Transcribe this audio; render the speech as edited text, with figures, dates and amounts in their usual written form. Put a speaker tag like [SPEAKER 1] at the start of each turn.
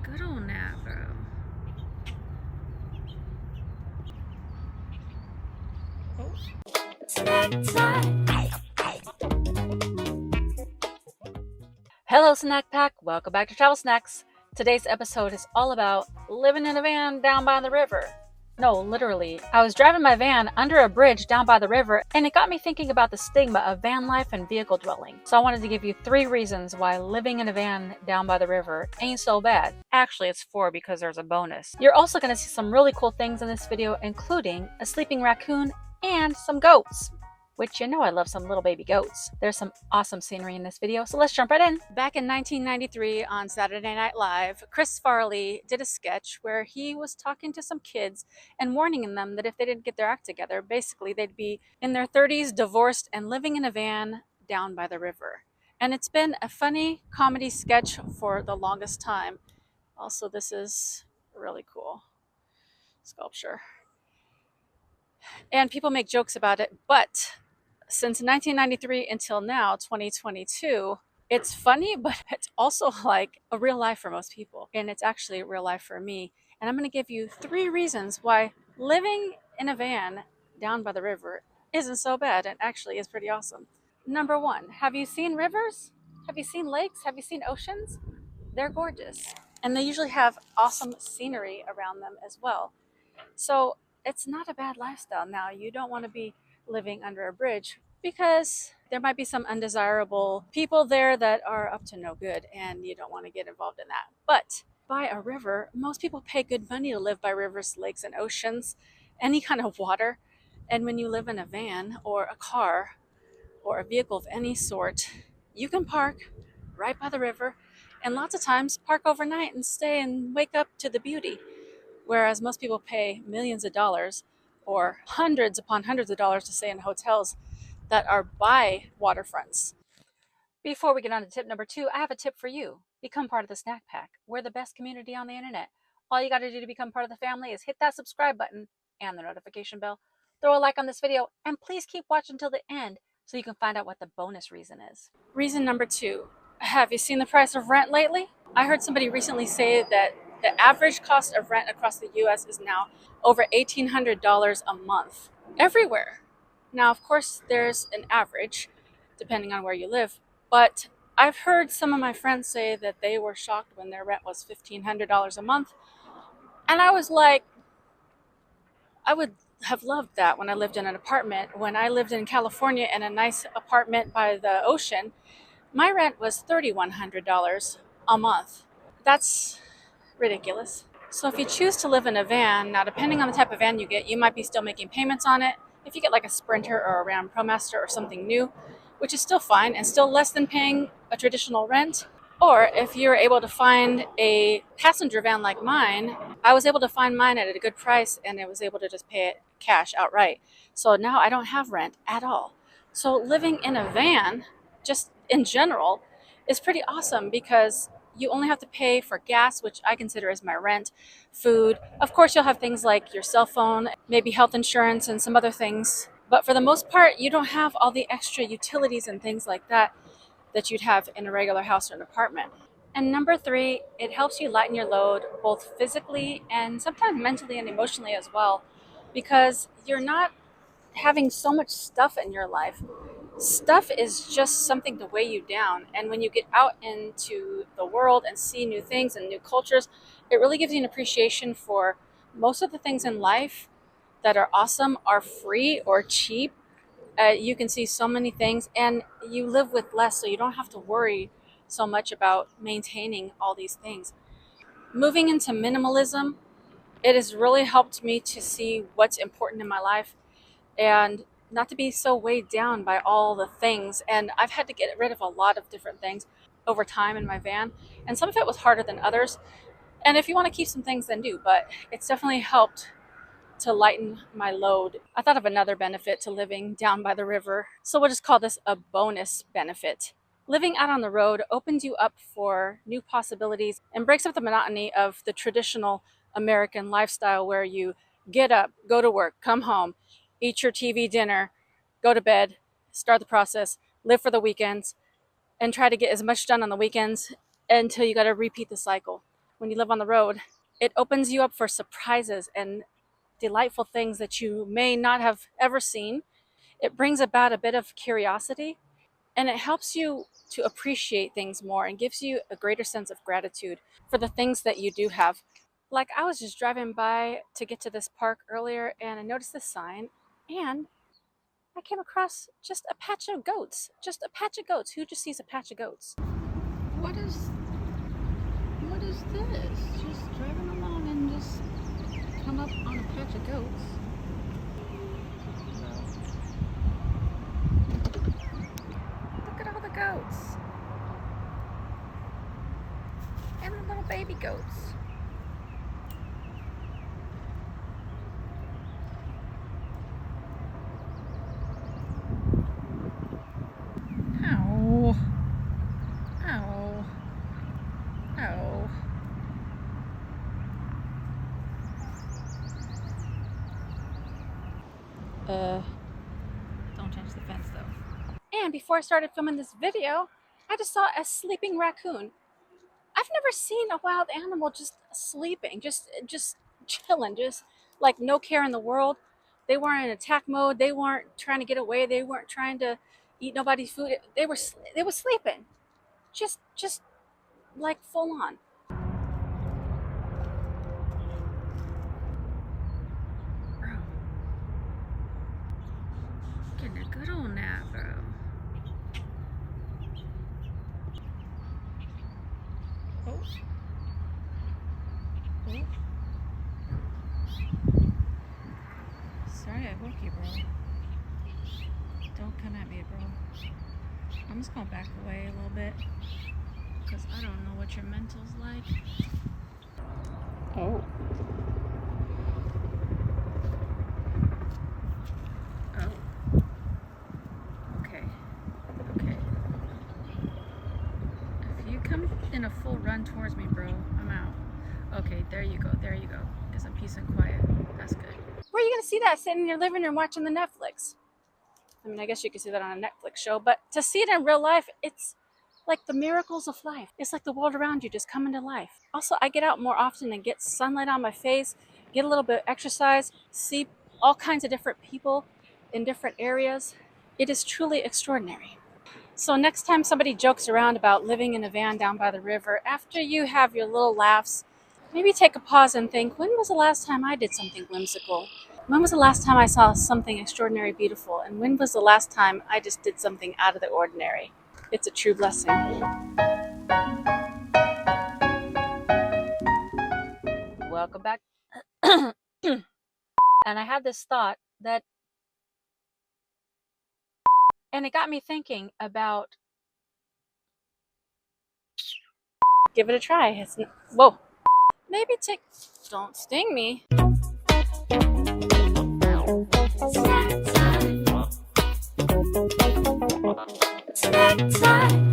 [SPEAKER 1] Good old Navro. Hello, Snack Pack. Welcome back to Travel Snacks. Today's episode is all about living in a van down by the river. No, literally. I was driving my van under a bridge down by the river, and it got me thinking about the stigma of van life and vehicle dwelling. So I wanted to give you 3 reasons why living in a van down by the river ain't so bad. Actually, it's 4 because there's a bonus. You're also going to see some really cool things in this video, including a sleeping raccoon and some goats. Which, you know, I love some little baby goats. There's some awesome scenery in this video, so let's jump right in. Back in 1993 on Saturday Night Live, Chris Farley did a sketch where he was talking to some kids and warning them that if they didn't get their act together, basically they'd be in their 30s, divorced, and living in a van down by the river. And it's been a funny comedy sketch for the longest time. Also, this is really cool sculpture. And people make jokes about it, but since 1993 until now, 2022, it's funny, but it's also like a real life for most people. And it's actually a real life for me. And I'm going to give you 3 reasons why living in a van down by the river isn't so bad and actually is pretty awesome. Number 1, have you seen rivers? Have you seen lakes? Have you seen oceans? They're gorgeous. And they usually have awesome scenery around them as well. So it's not a bad lifestyle. Now, you don't want to be living under a bridge because there might be some undesirable people there that are up to no good and you don't want to get involved in that. But by a river, most people pay good money to live by rivers, lakes, and oceans, any kind of water. And when you live in a van or a car or a vehicle of any sort, you can park right by the river and lots of times park overnight and stay and wake up to the beauty. Whereas most people pay millions of dollars or hundreds upon hundreds of dollars to stay in hotels that are by waterfronts. Before we get on to tip number 2, I have a tip for you. Become part of the Snack Pack. We're the best community on the internet. All you got to do to become part of the family is hit that subscribe button and the notification bell. Throw a like on this video and please keep watching till the end so you can find out what the bonus reason is. Reason number 2. Have you seen the price of rent lately? I heard somebody recently say that the average cost of rent across the U.S. is now over $1,800 a month, everywhere. Now, of course, there's an average, depending on where you live, but I've heard some of my friends say that they were shocked when their rent was $1,500 a month, and I was like, I would have loved that when I lived in an apartment. When I lived in California in a nice apartment by the ocean, my rent was $3,100 a month. That's ridiculous. So if you choose to live in a van, now depending on the type of van you get, you might be still making payments on it. If you get like a Sprinter or a Ram ProMaster or something new, which is still fine and still less than paying a traditional rent. Or if you're able to find a passenger van like mine, I was able to find mine at a good price and I was able to just pay it cash outright. So now I don't have rent at all. So living in a van, just in general, is pretty awesome because you only have to pay for gas, which I consider as my rent, food. Of course, you'll have things like your cell phone, maybe health insurance and some other things. But for the most part, you don't have all the extra utilities and things like that that you'd have in a regular house or an apartment. And number 3, it helps you lighten your load both physically and sometimes mentally and emotionally as well, because you're not having so much stuff in your life. Stuff is just something to weigh you down. And when you get out into the world and see new things and new cultures, it really gives you an appreciation for most of the things in life that are awesome are free or cheap. You can see so many things and you live with less, so you don't have to worry so much about maintaining all these things. Moving into minimalism, it has really helped me to see what's important in my life and not to be so weighed down by all the things. And I've had to get rid of a lot of different things over time in my van, and some of it was harder than others. And if you want to keep some things, then do, but it's definitely helped to lighten my load. I thought of another benefit to living down by the river, so we'll just call this a bonus benefit. Living out on the road opens you up for new possibilities and breaks up the monotony of the traditional American lifestyle where you get up, go to work, come home, eat your TV dinner, go to bed, start the process, live for the weekends, and try to get as much done on the weekends until you got to repeat the cycle. when you live on the road, it opens you up for surprises and delightful things that you may not have ever seen. It brings about a bit of curiosity, and it helps you to appreciate things more and gives you a greater sense of gratitude for the things that you do have. Like, I was just driving by to get to this park earlier, and I noticed this sign, and I came across just a patch of goats. Just a patch of goats. Who just sees a patch of goats? What is this? Just driving along and just come up on a patch of goats. Look at all the goats. And the little baby goats. Ow. Ow. Ow. Don't touch the fence though. And before I started filming this video, I just saw a sleeping raccoon. I've never seen a wild animal just sleeping, just chilling, just like no care in the world. They weren't in attack mode. They weren't trying to get away. They weren't trying to eat nobody's food. They were sleeping, just like full on. Bro, getting a good old nap, bro. Oh. Oh. Sorry I woke you, bro. Don't come at me, bro. I'm just gonna back away a little bit because I don't know what your mental's like. Oh. Oh. Okay. Okay. If you come in a full run towards me, bro, I'm out. Okay, there you go. There you go. Get some peace and quiet. That's good. Where are you gonna see that sitting in your living room watching the Netflix? I mean, I guess you could see that on a Netflix show, but to see it in real life, it's like the miracles of life. It's like the world around you just coming to life. Also, I get out more often and get sunlight on my face, get a little bit of exercise, see all kinds of different people in different areas. It is truly extraordinary. So next time somebody jokes around about living in a van down by the river, after you have your little laughs, maybe take a pause and think, when was the last time I did something whimsical? When was the last time I saw something extraordinary beautiful? And when was the last time I just did something out of the ordinary? It's a true blessing. Welcome back. And I had this thought that, and it got me thinking about, give it a try. Whoa. Maybe don't sting me. Snack time. Snack time.